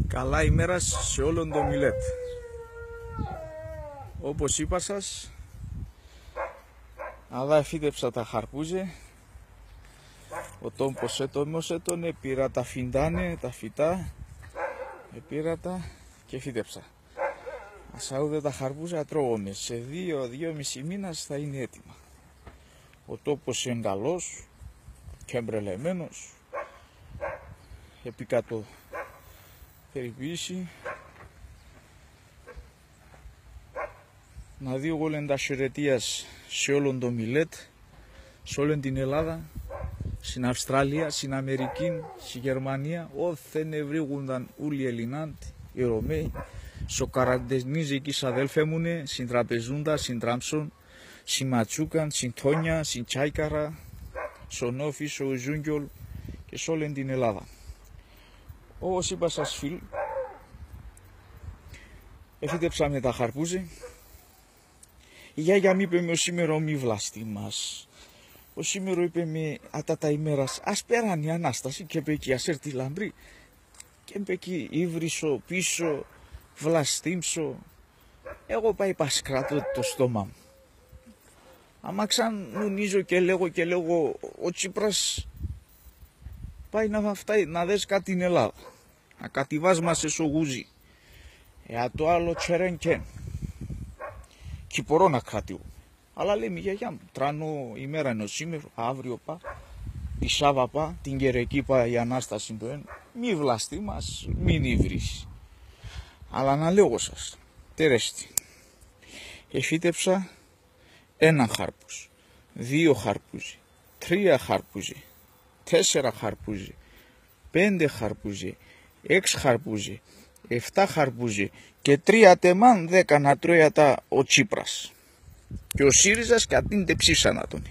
Καλά ημέρα σε όλον το Μιλέτ. Όπως είπα σας, αλλά φύτεψα τα χαρπούζε. Ο τόμπος έτονε, πήρα τα φιντάνε, τα φυτά, πήρα τα και φύτεψα. Ασαούδε τα χαρπούζα τρώγομαι, σε 2-2,5 μήνας θα είναι έτοιμα. Ο τόπος είναι καλός και εμπρελεμένος, επίκατο περιποίηση. Να δει εγώ λένε τα χαιρετίας σε όλον το Μιλέτ, σε όλη την Ελλάδα, στην Αυστραλία, στην Αμερική, στη Γερμανία, όθεν ευρύγουνταν όλοι οι Ελληνάντοι, οι Ρωμαίοι, στο καραντενίζε εκεί σαδέλφε μουνε, στην Τραπεζούντα, στην Τραμψον, στην Ματσούκαν, στην Τόνια, στην Τσάικαρα, στον Όφη, στο Ζούγκιολ και σε όλη την Ελλάδα. Όπως είπα σας φίλοι, εφύτεψαμε τα χαρπούζε. Η γιάγια μου είπε με ο σήμερα μη βλάστη μας. Ο σήμερα είπε με ατά τα ημέρας ας πέραν η Ανάσταση και είπε εκεί ας έρθει η λαμπρή. Και είπε εκεί ήβρισο πίσω βλαστήμσο. Εγώ πάει πασκράτω το στόμα μου. Άμα ξανουνίζω και λέγω ο Τσίπρας πάει να δες κάτι στην Ελλάδα. Να κατηβάσμασε στο γούζι. Το άλλο τσερένκεν. Και μπορώ να κρατήσω. Αλλά λέει η γιαγιά μου, τρανώ ημέρα είναι σήμερα, αύριο πά, τη Σάβα πά, την Κερεκή πά η Ανάσταση το ένα. Μη βλαστεί μας, μην υβρίσει. Αλλά να λέω σας, τερέστη. Εφύτεψα 1 χαρπούζι, 2 χαρπούζι, 3 χαρπούζι, 4 χαρπούζι, 5 χαρπούζι, 6 χαρπούζι, 7 χαρπούζι και 3 τεμάν 10 να τρώει ο Τσίπρας. Και ο ΣΥΡΙΖΑς κατήντε ψήσανα τον.